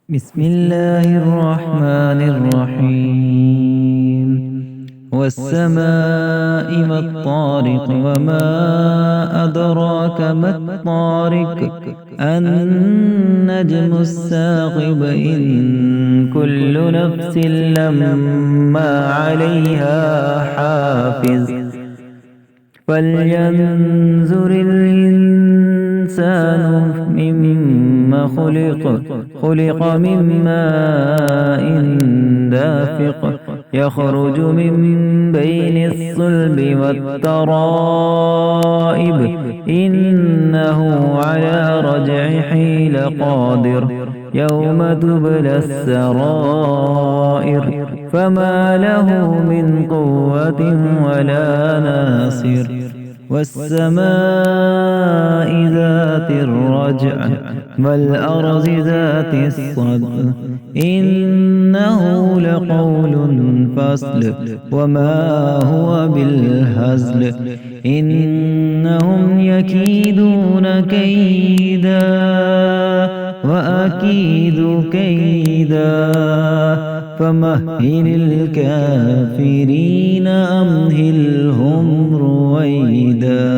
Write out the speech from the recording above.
بسم الله الرحمن الرحيم والسماء ما الطارق وما أدراك ما الطارق النجم الثاقب إن كل نفس لما عليها حافظ فلينظر الإنسان مما خلق من ماء دافق يخرج من بين الصلب والترائب إنه على رجعه لقادر يوم تبلى السرائر فما له من قوة ولا ناصر والسماء ذات الرجع والأرض ذات الصدع إنه لقول فصل وما هو بالهزل إنهم يكيدون كيدا وأكيد كيدا فمهل الكافرين أمهلهم رويدا.